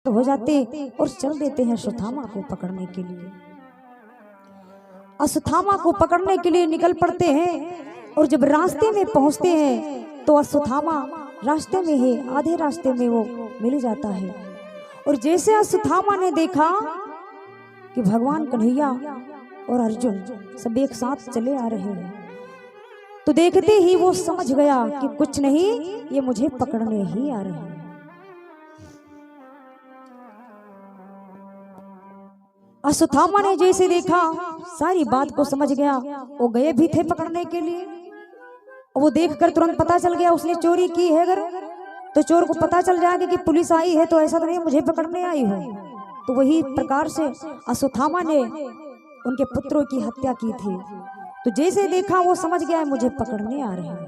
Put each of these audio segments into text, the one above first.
हो जाते और चल देते हैं अश्वत्थामा को पकड़ने के लिए। अश्वत्थामा को पकड़ने के लिए निकल पड़ते हैं और जब रास्ते में पहुंचते हैं तो अश्वत्थामा रास्ते में है, आधे रास्ते में वो मिल जाता है। और जैसे अश्वत्थामा ने देखा कि भगवान कन्हैया और अर्जुन सब एक साथ चले आ रहे हैं तो देखते ही वो समझ गया कि कुछ नहीं, ये मुझे पकड़ने ही आ रहे हैं। अश्वत्थामा ने जैसे देखा सारी बात को समझ गया। वो गए भी थे पकड़ने के लिए, वो देखकर तुरंत पता चल गया उसने चोरी की है। अगर तो चोर को पता चल जाएगा कि पुलिस आई है तो ऐसा तो नहीं मुझे पकड़ने आई हो। तो वही प्रकार से अश्वत्थामा ने उनके पुत्रों की हत्या की थी। तो जैसे देखा वो समझ गया मुझे पकड़ने आ रहे हैं।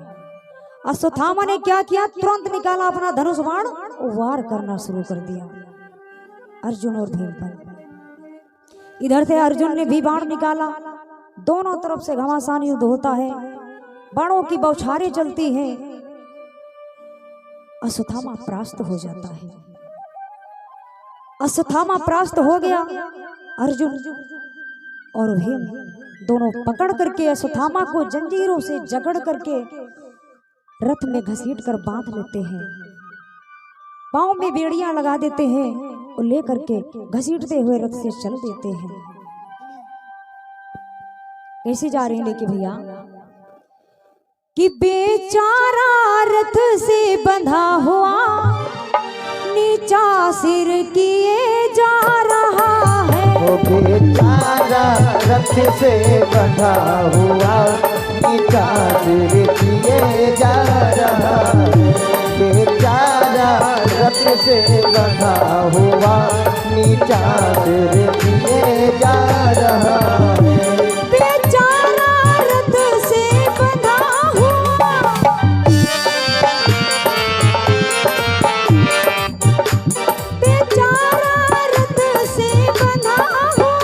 अश्वत्थामा ने क्या किया, तुरंत निकाला अपना धनुष बाण और वार करना शुरू कर दिया अर्जुन और भीम पर। इधर से अर्जुन ने भी बाण निकाला, दोनों तरफ से घमासान युद्ध होता है, बाणों की बौछारें चलती हैं। अश्वत्थामा परास्त हो जाता है। अश्वत्थामा परास्त हो गया। अर्जुन और भीम दोनों पकड़ करके अश्वत्थामा को जंजीरों से जकड़ करके रथ में घसीट कर बांध लेते हैं, पांव में बेड़ियां लगा देते हैं और लेकर के घसीटते हुए रथ से चल देते हैं। कैसे जा रहे हैं लेके भैया कि बेचारा रथ से बंधा हुआ नीचा सिर किए जा रहा है। वो बेचारा रथ से बंधा हुआ नीचा सिर किए जा रहा है। बेचारा रथ से बंधा हुआ नीचा सिर किए जा रहा है। बेचारा रथ से बंधा हुआ, बेचारा रथ से बंधा हुआ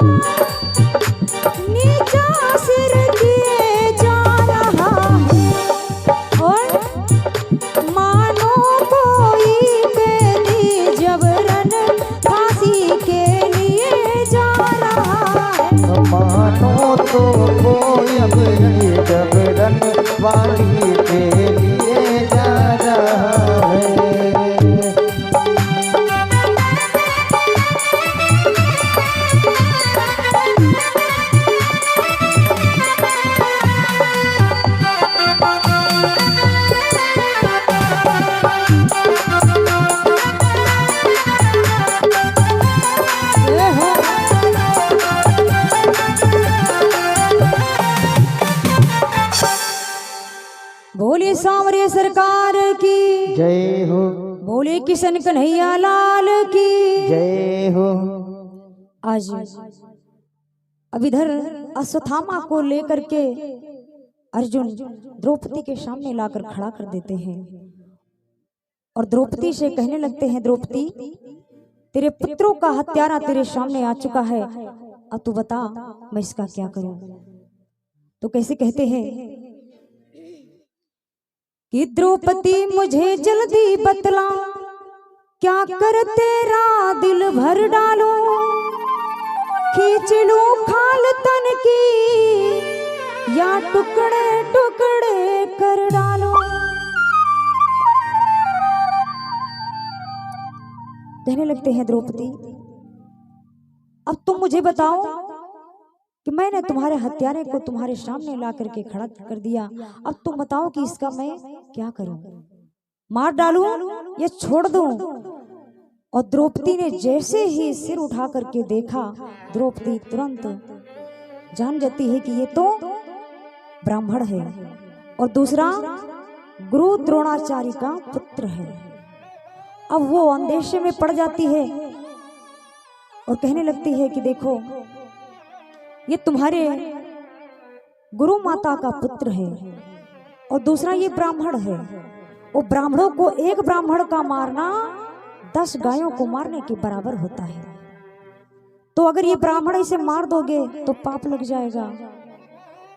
नीचा सिर किए जा रहा है। और मानो कोई कैदी जबरन फांसी के लिए जा रहा है। मानो तो कोई जबरन वाली के लिए जा रहा है। बोले सांवरे सरकार की जय हो, बोले किशन कन्हैया लाल की जय हो। आज अब इधर अश्वत्थामा को लेकर के अर्जुन द्रौपदी के सामने लाकर खड़ा कर देते हैं और द्रौपदी से कहने लगते हैं, द्रौपदी तेरे पुत्रों का हत्यारा तेरे सामने आ चुका है, अब तू बता मैं इसका क्या करूं। तो कैसे कहते हैं कि द्रौपदी मुझे जल्दी बतला क्या कर तेरा दिल भर डालो, खींच लूं खाल तन की या टुकड़े टुकड़े कर डालो। कहने लगते हैं द्रौपदी अब तुम मुझे बताओ कि मैंने तुम्हारे हत्यारे को तुम्हारे सामने ला करके खड़ा कर दिया, अब तुम बताओ कि इसका मैं क्या करूं, मार डालूं या छोड़ दूं। और द्रौपदी ने जैसे ही सिर उठा करके देखा, द्रौपदी तुरंत जान जाती है कि ये तो ब्राह्मण है और दूसरा गुरु द्रोणाचार्य का पुत्र है। अब वो अंदेशे में पड़ जाती है और कहने लगती है कि देखो ये तुम्हारे गुरु माता का पुत्र है और दूसरा ये ब्राह्मण है। वो ब्राह्मणों को एक ब्राह्मण का मारना 10 गायों को मारने के बराबर होता है। तो अगर ये ब्राह्मण इसे मार दोगे तो पाप लग जाएगा।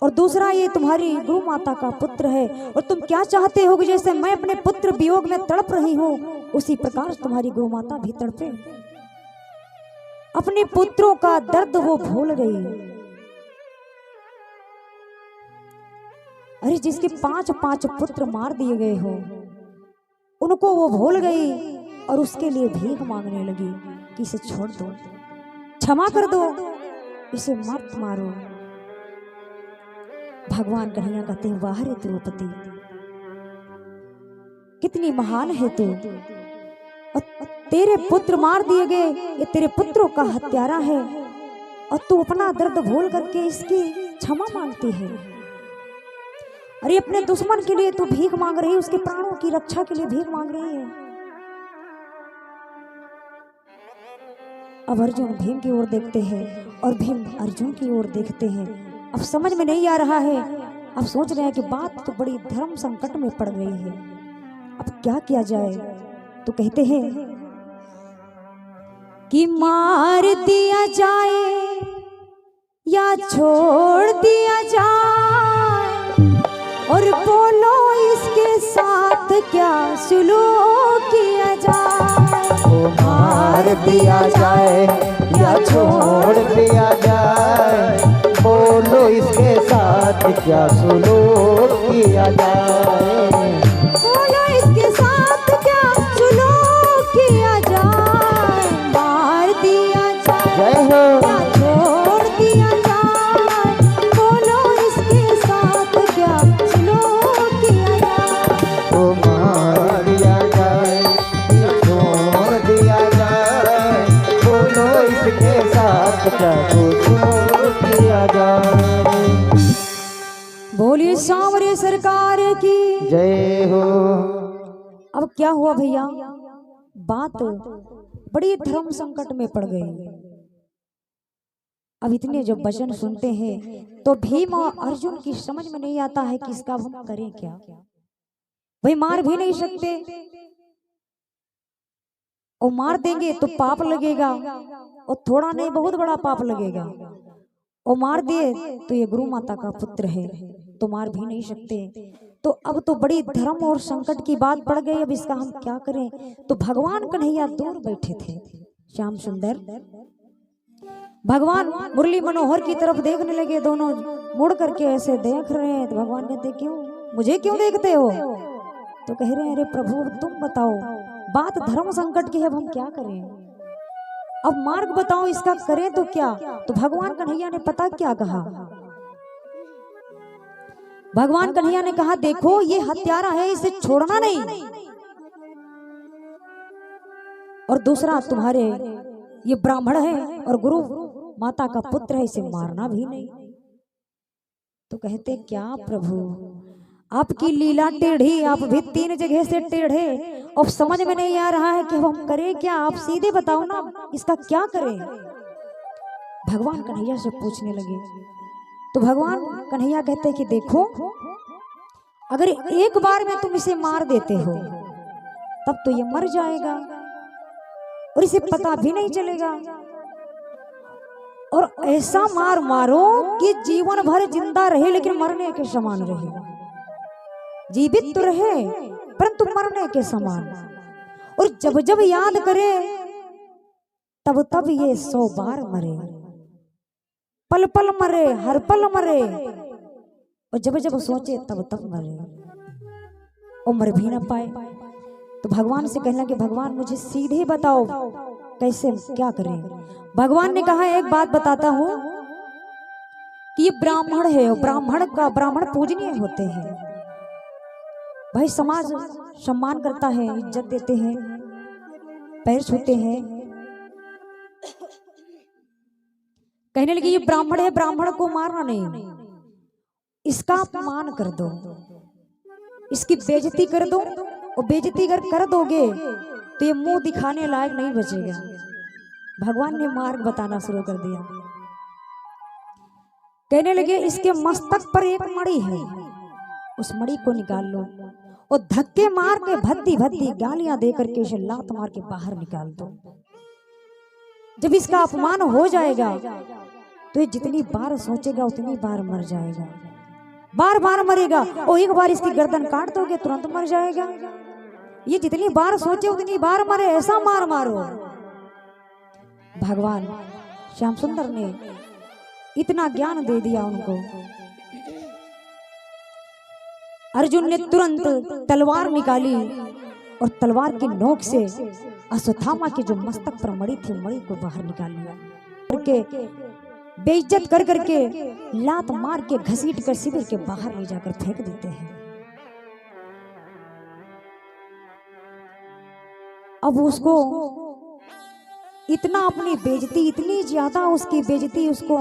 और दूसरा ये तुम्हारी गुरु माता का पुत्र है और तुम क्या चाहते हो कि जैसे मैं अपने पुत्र वियोग में तड़प रही हूँ उसी प्रकार तुम्हारी गुरु माता भी तड़पे। अपने पुत्रों का दर्द वो भूल गई। अरे जिसके 5-5 पुत्र मार दिए गए हो, उनको वो भूल गई और उसके लिए भीख मांगने लगी कि इसे छोड़ दो, क्षमा कर दो, इसे मत मारो। भगवान कन्हैया कहते हैं, वाह रे द्रौपदी, कितनी महान है तू, और तेरे पुत्र मार दिए गए, ये तेरे पुत्रों का हत्यारा है, और तू अपना दर्द भूल करके इसकी क्षमा मांगती है। अरे अपने दुश्मन के लिए तू भीख मांग रही है, उसके प्राणों की रक्षा के लिए भीख मांग रही है। अब अर्जुन भीम की ओर देखते हैं और भीम अर्जुन की ओर देखते हैं। अब समझ में नहीं आ रहा है, अब सोच रहे हैं कि बात तो बड़ी धर्म संकट में पड़ गई है, अब क्या किया जाए। तो कहते हैं कि मार दिया जाए या छोड़ दिया जाए, और बोलो इसके साथ क्या सुलूक किया जाए। मार दिया जाए या छोड़ दिया जाए, बोलो इसके साथ क्या सुलूक किया जाए। बोलो इसके साथ क्या सुलूक किया जाए। मार दिया जाए जय हो। या छोड़ दिया जाए, बोलो इसके साथ क्या सुलूक किया जाए। ओ मार दिया जाए या छोड़ दिया जाए, बोलो इसके साथ क्या सुलूक किया जाए। बोलिए सांवरे सरकार की जय हो। अब क्या हुआ भैया, बात बड़ी धर्म संकट में पड़ गई। अब इतने जो वचन सुनते हैं तो भीम और अर्जुन की समझ में नहीं आता है कि इसका हम करें क्या। भाई मार भी नहीं सकते, और मार देंगे तो पाप लगेगा, और थोड़ा नहीं बहुत बड़ा पाप लगेगा, और मार दिए तो ये गुरु माता का पुत्र है, तो मार भी नहीं सकते। तो अब तो बड़ी धर्म और संकट की बात पड़ गई, अब इसका हम क्या करें। तो भगवान कन्हैया दूर बैठे थे, श्याम सुंदर भगवान मुरली मनोहर की तरफ देखने लगे, दोनों मुड़ करके ऐसे देख रहे हैं। तो भगवान कहते, क्यों मुझे क्यों देखते हो। तो कह रहे हैं, अरे प्रभु तुम बताओ, बात धर्म संकट की है, अब हम क्या करें, अब मार्ग बताओ, इसका करें तो क्या। तो भगवान कन्हैया ने पता क्या कहा, भगवान कन्हैया ने कहा, देखो ये हत्यारा है, इसे छोड़ना नहीं, और दूसरा तुम्हारे ये ब्राह्मण है और गुरु माता का पुत्र है, इसे मारना भी नहीं। तो कहते, क्या प्रभु आपकी लीला टेढ़ी, आप भी 3 जगह से टेढ़े, और समझ में नहीं आ रहा है कि हम करें क्या, आप सीधे बताओ ना, इसका क्या करें। भगवान कन्हैया से पूछने लगे। तो भगवान कन्हैया कहते कि देखो, अगर एक बार में तुम इसे मार देते हो तब तो ये मर जाएगा और इसे पता भी नहीं चलेगा, और ऐसा मार मारो कि जीवन भर जिंदा रहे लेकिन मरने के समान रहे, जीवित तो रहे परंतु मरने के समान, और जब जब याद करे तब तब ये 100 बार मरे, पल पल मरे, हर पल मरे, और जब जब सोचे तब तब मरे, और मर भी ना पाए। तो भगवान से कहना कि भगवान मुझे सीधे बताओ कैसे क्या करें। भगवान ने कहा, एक बात बताता हूं कि ये ब्राह्मण है, और ब्राह्मण पूजनीय होते हैं, भाई समाज सम्मान करता है, इज्जत देते हैं, पैर छूते हैं। कहने लगे, ये ब्राह्मण है, ब्राह्मण को मारना नहीं, इसका अपमान कर दो, इसकी बेइज्जती कर दो, और बेइज्जती अगर कर दोगे तो ये मुंह दिखाने लायक नहीं बचेगा। भगवान ने मार्ग बताना शुरू कर दिया। कहने लगे, इसके मस्तक पर एक मणि है, उस मणि को निकाल लो, और धक्के मार के भद्दी भद्दी गालियां दे करके इसे लात मार के बाहर निकाल दो। जब इसका अपमान हो जाएगा तो ये जितनी बार सोचेगा उतनी बार मर जाएगा, बार बार मरेगा, और एक बार इसकी गर्दन काट दोगे तुरंत मर जाएगा। ये जितनी बार सोचे उतनी बार मरे, ऐसा मार मारो। भगवान श्याम सुंदर ने इतना ज्ञान दे दिया उनको। अर्जुन ने तुरंत तलवार निकाली और तलवार की नोक से अश्वत्थामा के जो मस्तक पर मणि थी, मणि को बाहर निकाल लिया। करके बेइज्जत कर करके लात मार के घसीट कर शिविर के बाहर ले जाकर फेंक देते हैं। अब उसको इतना अपनी बेइज्जती, इतनी ज्यादा उसकी बेइज्जती उसको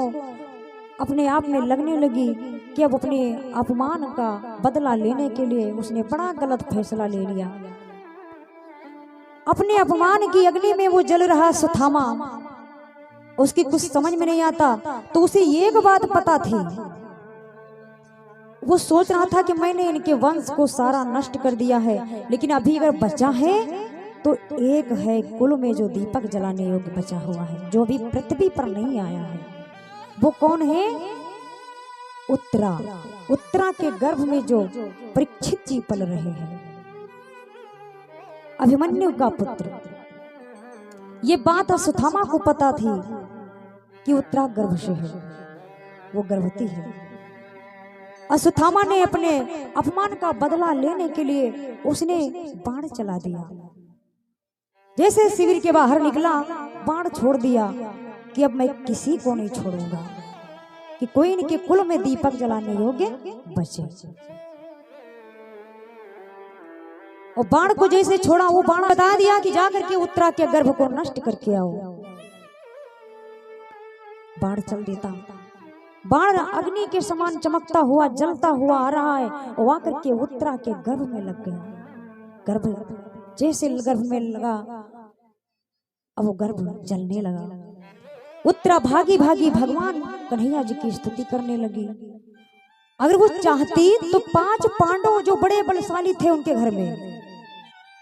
अपने आप में लगने लगी कि अब अपने अपमान का बदला लेने के लिए उसने बड़ा गलत फैसला ले लिया। अपने अपमान की अग्नि में वो जल रहा अश्वत्थामा, उसकी कुछ समझ में नहीं आता। तो उसे एक बात पता थी, वो सोच रहा था कि मैंने इनके वंश को सारा नष्ट कर दिया है, लेकिन अभी अगर बचा है तो एक है कुल में जो दीपक जलाने योग्य बचा हुआ है, जो भी पृथ्वी पर नहीं आया है। वो कौन है? उत्तरा। उत्तरा के गर्भ में जो परीक्षित जी पल रहे हैं, अभिमन्यु का पुत्र। ये बात अश्वत्थामा को पता थी कि उत्तरा गर्भ से है, वो गर्भवती है। अश्वत्थामा ने अपने अपमान का बदला लेने के लिए उसने बाण चला दिया। जैसे शिविर के बाहर निकला, बाण छोड़ दिया कि अब मैं किसी को नहीं छोड़ूंगा, कि कोई इनके कुल में दीपक जलाने योग्य बचे। और बाण को जैसे छोड़ा, वो बाण बता दिया कि जाकर के उत्तरा के गर्भ को नष्ट करके आओ। बाण चल देता, बाण अग्नि के समान चमकता हुआ जलता हुआ आ रहा है और आकर के उत्तरा के गर्भ में लग गया। गर्भ जैसे गर्भ में लगा, अब वो गर्भ जलने लगा। उत्तरा भागी भागी भगवान कन्हैया जी की स्तुति करने लगी। अगर वो चाहती तो 5 पांडव जो बड़े बलशाली थे उनके घर में,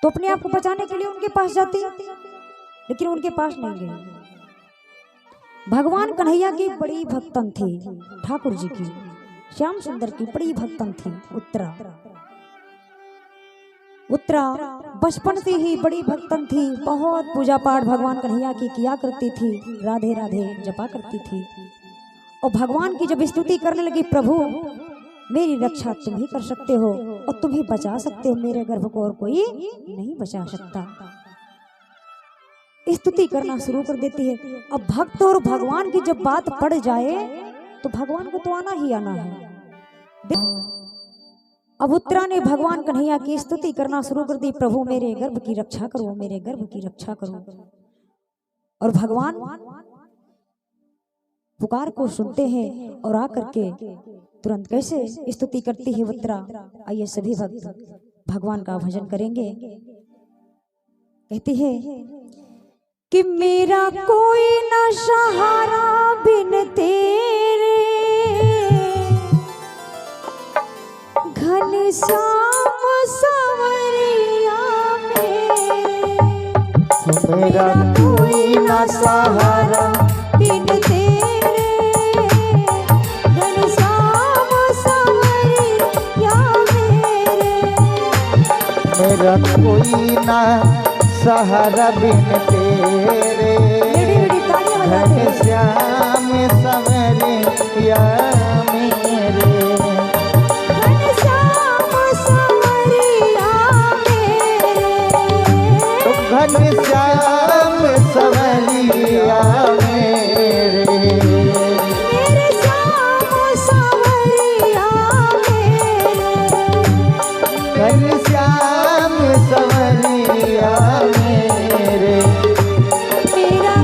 तो अपने आप को बचाने के लिए उनके पास जाती, लेकिन उनके पास नहीं गई। भगवान कन्हैया की बड़ी भक्तन थी, ठाकुर जी की, श्याम सुंदर की बड़ी भक्तन थी उत्तरा। उत्तरा बचपन से ही बड़ी भक्तन थी, बहुत पूजा पाठ भगवान कन्हैया की किया करती थी, राधे राधे जपा करती थी। और भगवान की जब स्तुति करने लगी, प्रभु मेरी रक्षा तुम ही कर सकते हो और तुम ही बचा सकते हो मेरे गर्भ को, और कोई नहीं बचा सकता, स्तुति करना शुरू कर देती है। अब भक्त और भगवान की जब बात पड़ जाए तो भगवान को तो आना ही आना है। अब उत्तरा ने भगवान कन्हैया की स्तुति करना शुरू कर दी, प्रभु मेरे गर्भ की रक्षा करो, मेरे गर्भ की रक्षा करो। और भगवान पुकार को सुनते हैं और आकर के तुरंत कैसे स्तुति करती है उत्तरा। आइए सभी भक्त भगवान का भजन करेंगे। कहती है कि मेरा कोई न सहारा बिन तेरे, घनश्याम सांवरिया मेरा कोई न सहारा बिन तेरे, घनश्याम सांवरिया मेरा कोई न सहारा बिन तेरे, घनश्याम सांवरिया मेरे, घनश्याम सांवरिया घनश्याम सांवरिया मेरे, मेरे श्याम सांवरिया घनश्याम सांवरिया मेरे, मेरा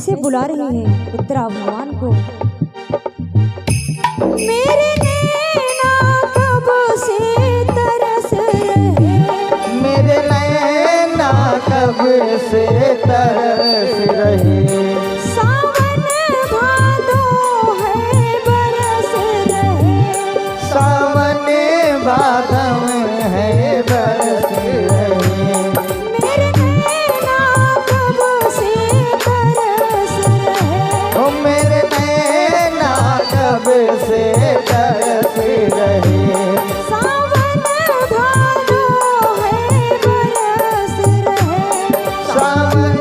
कैसे बुला रही है उत्तरा भगवान को। मेरे नैना कब से तरस रहे, मेरे नैना कब से तरस रहे, सावन भादो है बरस रहे, सावन भादम है बरस रहे। मेरे नैना कब से तरस रहे, ओ मेरे नैना कब से तरस रहे, सावन भादो है बरस रहे, सावन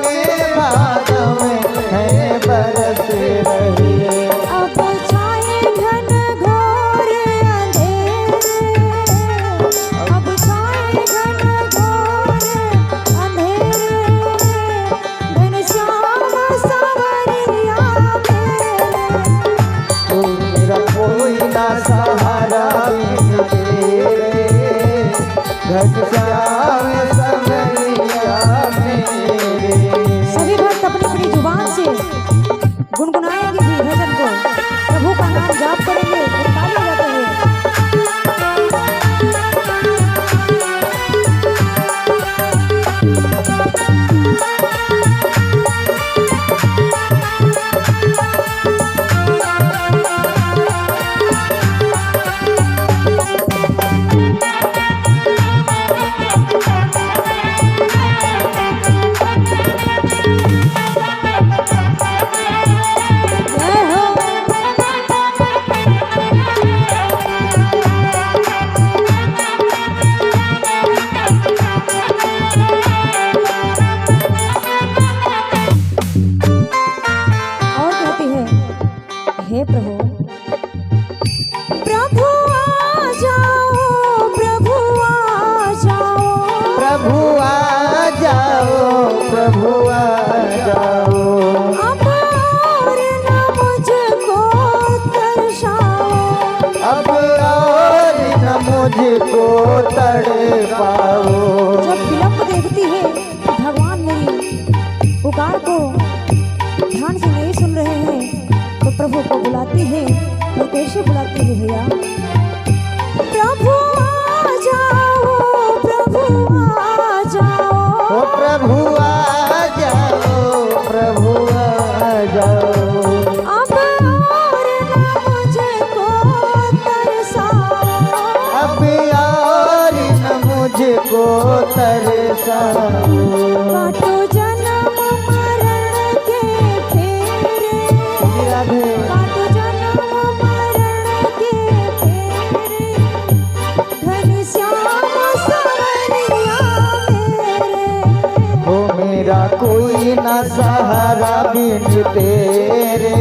भादम है बरस रहे। अब छाए घन घोर अंधेरे, अब छाए घन घोर अंधेरे, घनश्याम सांवरिया मेरे, तू मेरा कोई ना सहारा बिन तेरे, घनश्याम सांवरिया मेरे। सभी भक्त अपनी अपनी जुबान से गुनगुनाएंगे भी भजन को, प्रभु का नाम जाप करेंगे, ताली बजाते हुए। जय हो। और कहती है, हे प्रभु, प्रभु आ जाओ, प्रभु आ जाओ, प्रभु आ जाओ, प्रभु आ जाओ, अब और न मुझको तरसाओ, अब और न मुझको तड़पाओ। जब विलंब देखती है कि भगवान मेरी पुकार को ध्यान से नहीं सुन रहे हैं, तो प्रभु को बुलाती है। और कैसे बुलाती है भैया, प्रभु आ जाओ, प्रभु आ जाओ, ओ प्रभु आ जाओ, प्रभु आ जाओ, अब और न मुझको तरसाओ, अब और न मुझको तरसाओ। काटो जन्म मरण के फेरे, राधे काटो जन्म मरण के फेरे, घनश्याम सांवरिया मेरे, हो मेरा कोई ना सहारा बिन तेरे,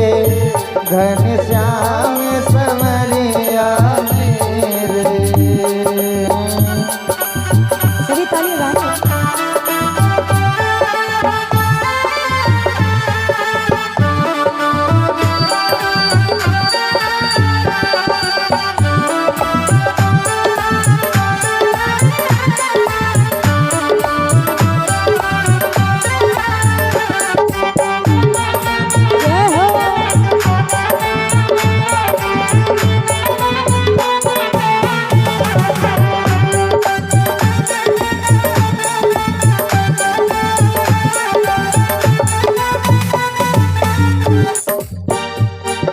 घनश्याम संवरिया मेरे। सभी ताली बजाएं। जय हो।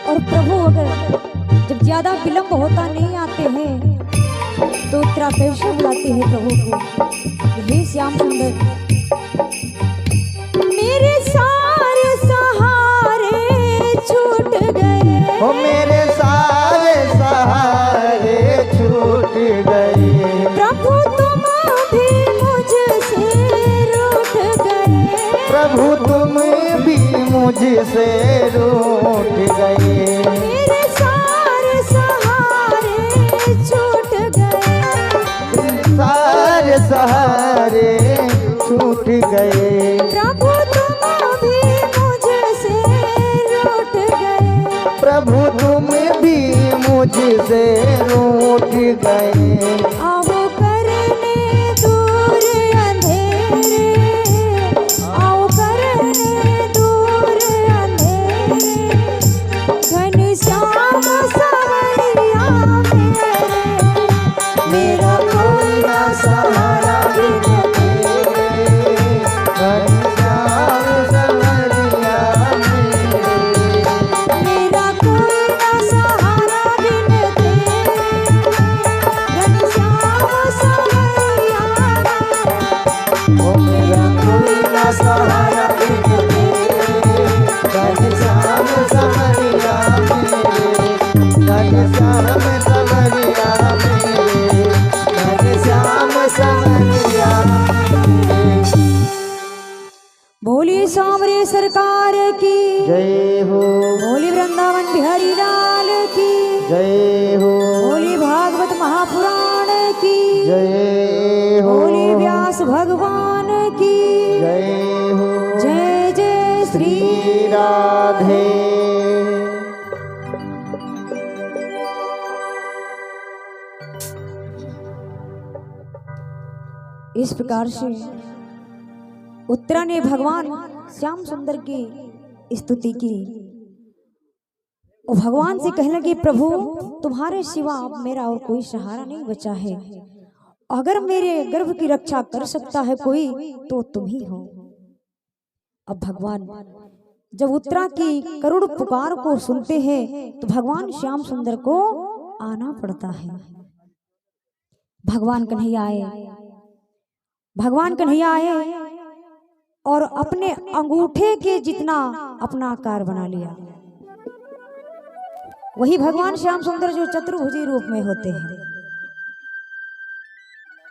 और प्रभु अगर जब ज्यादा विलंब होता नहीं आते हैं, तो उत्तरा कैसे बुलाती है प्रभु को, हे श्याम सुंदर, मेरे सारे सहारे छूट गए, हो मेरे सारे सहारे छूट गए, प्रभु तुम भी मुझसे रूठ गए, प्रभु तुम भी मुझसे रूठ गए। मेरे सारे सहारे छूट गए, सारे सहारे छूट गए, प्रभु तुम भी मुझसे रूठ गए, प्रभु तुम भी मुझसे रूठ गए। आओ करने दूर अंधेरे, आओ करने दूर सांवरे सरकार की जय हो, बोली वृंदावन बिहारी लाल की जय हो, बोली भागवत महापुराण की जय हो, बोली व्यास भगवान की जय हो। जय जय श्री श्री राधे। इस प्रकार से उत्तरा ने भगवान श्याम सुंदर की स्तुति की और भगवान से कहने लगी, प्रभु तुम्हारे सिवा अब मेरा और कोई सहारा नहीं बचा है। अगर मेरे गर्भ की रक्षा कर सकता है कोई तो तुम ही हो। अब भगवान जब उत्तरा की करुण पुकार को सुनते हैं तो भगवान श्याम सुंदर को आना पड़ता है। भगवान कन्हैया आए, भगवान कन्हैया आए और अपने अंगूठे के जितना अपना आकार बना लिया। वही भगवान श्याम सुंदर जो चतुर्भुजी रूप में होते हैं।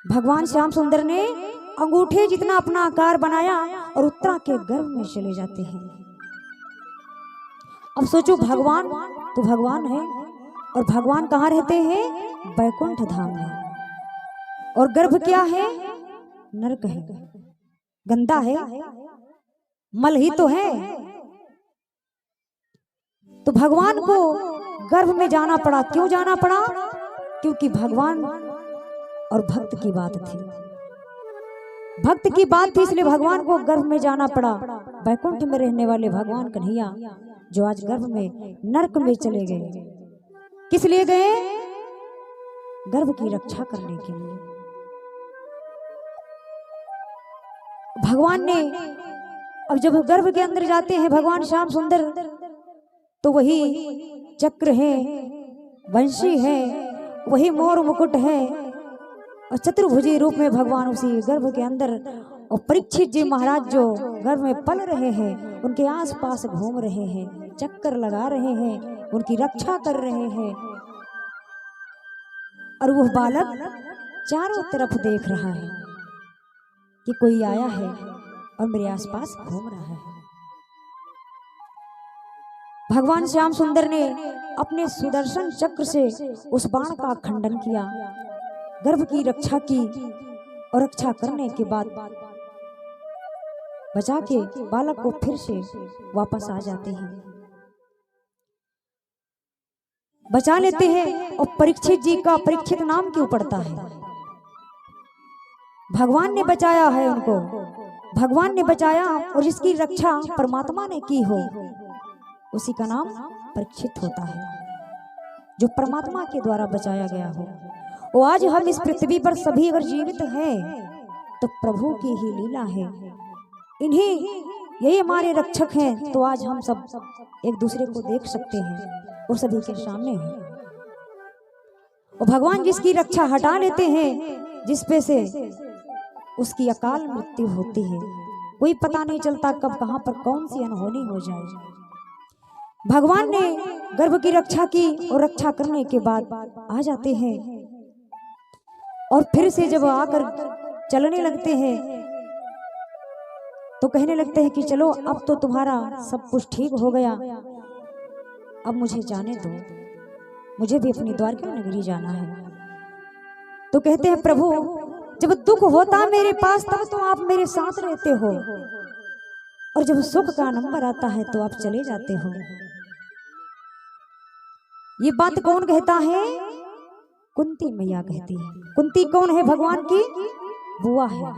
भगवान श्याम सुंदर ने अंगूठे जितना अपना आकार बनाया और उत्तरा के गर्भ में चले जाते हैं। अब सोचो, भगवान तो भगवान है और भगवान कहाँ रहते हैं? बैकुंठ धाम में। और गर्भ क्या है? नरक है, गंदा है, मल ही तो है। तो भगवान को गर्भ में जाना पड़ा। क्यों जाना पड़ा? क्योंकि भगवान और भक्त की बात थी, भक्त की बात थी, इसलिए भगवान को गर्भ में जाना पड़ा। बैकुंठ में रहने वाले भगवान कन्हैया जो आज गर्भ में नरक में चले गए, किस लिए गए? गर्भ की रक्षा करने के लिए। भगवान ने अब जब गर्भ के अंदर जाते हैं भगवान श्याम सुंदर, तो वही चक्र है, वंशी है, वही मोर मुकुट है और चतुर्भुजी रूप में भगवान उसी गर्भ के अंदर। और परीक्षित जी महाराज जो गर्भ में पल रहे हैं, उनके आसपास घूम रहे हैं, चक्कर लगा रहे हैं, उनकी रक्षा कर रहे हैं। और वह बालक चारों तरफ देख रहा है कि कोई आया है और मेरे आसपास घूम रहा है। भगवान श्याम सुंदर ने अपने सुदर्शन चक्र से उस बाण का खंडन किया, गर्भ की रक्षा की और रक्षा करने के बाद बचा के बालक को फिर से वापस आ जाते हैं, बचा लेते हैं। और परीक्षित जी का परीक्षित नाम क्यों पड़ता है? भगवान ने बचाया है उनको, भगवान ने बचाया और जिसकी रक्षा परमात्मा ने की हो उसी का नाम परीक्षित होता है, जो परमात्मा के द्वारा बचाया गया हो। और आज हम इस पृथ्वी पर सभी अगर जीवित हैं तो प्रभु की ही लीला है, इन्हीं यही हमारे रक्षक हैं। तो आज हम सब एक दूसरे को देख सकते हैं और सभी के सामने हैं। और भगवान जिसकी रक्षा हटा लेते हैं, जिस पे से उसकी अकाल मृत्यु होती है, कोई पता नहीं चलता कब कहां पर कौन सी अनहोनी हो जाए। भगवान ने गर्भ की रक्षा की और रक्षा करने के बाद आ जाते हैं और फिर से जब आकर चलने लगते हैं तो कहने लगते हैं कि चलो अब तो तुम्हारा सब कुछ ठीक हो गया, अब मुझे जाने दो, मुझे भी अपनी द्वारका नगरी जाना है। तो कहते हैं, प्रभु जब दुख होता मेरे पास तब तो आप मेरे साथ रहते हो, और जब सुख का नंबर आता है तो आप चले जाते हो। ये बात कौन कहता है? कुंती मैया कहती है। कुंती कौन है? भगवान की बुआ है।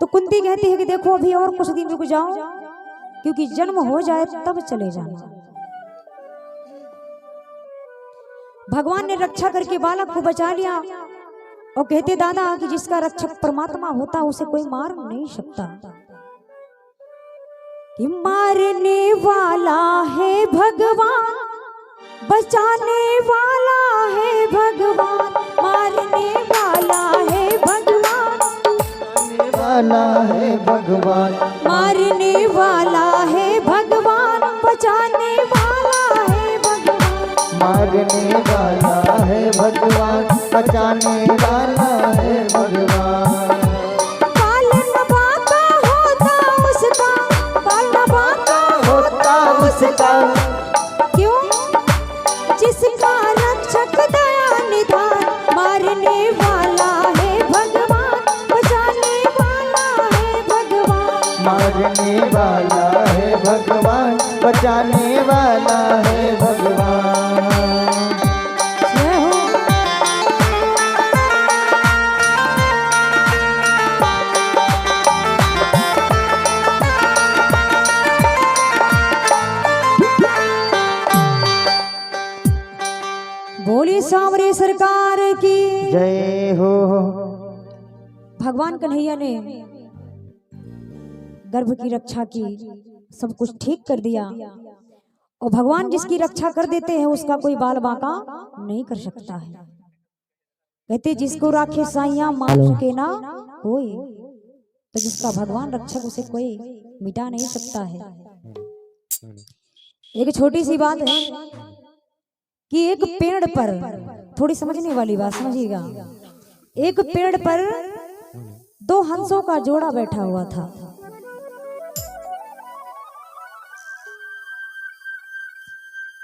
तो कुंती कहती है कि देखो अभी और कुछ दिन रुक जाओ, क्योंकि जन्म हो जाए तब चले जाना। भगवान ने रक्षा करके बालक को बचा लिया और कहते दादा कि जिसका रक्षक परमात्मा होता उसे कोई मार नहीं सकता। कि मारने वाला है भगवान, बचाने वाला है भगवान, मारने वाला है भगवान, वाला है भगवान, मारने वाला है भगवान, बचाने वाला है भगवान, मारने वाला है भगवान, बचाने वाला है भगवान। पालन बाका होता उस बचाने वाला है भगवान। जय हो। बोली सांवरी सरकार की जय हो। भगवान कन्हैया ने गर्भ की रक्षा की, सब कुछ ठीक कर दिया। और भगवान जिसकी रक्षा कर देते हैं उसका कोई बाल बांका नहीं कर सकता है। कहते जिसको राखे साइया मान सके ना कोई, तो जिसका भगवान रक्षक उसे कोई मिटा नहीं सकता है। एक छोटी सी बात है कि एक पेड़ पर, थोड़ी समझने वाली बात समझिएगा, एक पेड़ पर दो हंसों का जोड़ा बैठा हुआ था।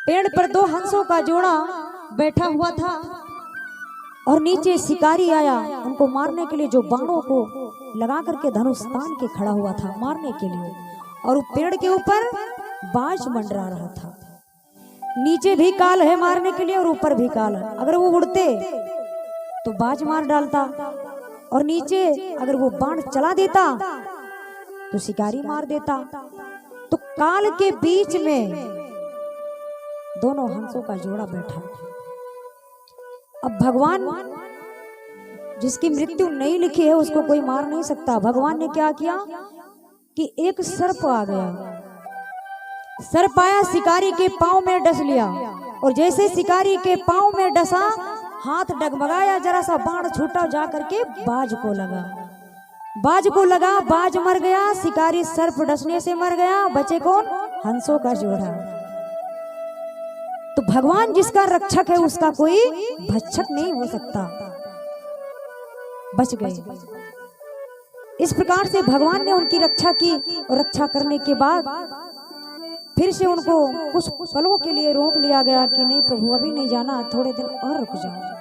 पेड़ पर दो हंसों का जोड़ा बैठा हुआ था और नीचे शिकारी आया उनको मारने के लिए, जो बाणों को लगा करके धनुष तान के खड़ा हुआ था मारने के लिए। और पेड़ के ऊपर बाज मंडरा रहा था। नीचे भी काल है मारने के लिए और ऊपर भी काल है। अगर वो उड़ते तो बाज मार डालता, और नीचे अगर वो बाण चला देता तो शिकारी मार देता। तो काल के बीच में दोनों हंसों का जोड़ा बैठा। अब भगवान जिसकी मृत्यु नहीं लिखी है उसको कोई मार नहीं सकता। भगवान ने क्या किया कि एक सर्प आ गया, सर्प आया शिकारी के पांव में डस लिया, और जैसे शिकारी के पांव में डसा हाथ डगमगाया, जरा सा बाण छूटा जा करके बाज को लगा। बाज को लगा, बाज मर गया, शिकारी सर्प डसने से मर गया, बचे कौन? हंसों का जोड़ा। तो भगवान जिसका रक्षक है उसका कोई भक्षक नहीं हो सकता। बच गए। इस प्रकार से भगवान ने उनकी रक्षा की, और रक्षा करने के बाद फिर से उनको कुछ पलों के लिए रोक लिया गया कि नहीं प्रभु अभी नहीं जाना, थोड़े दिन और रुक जाओ।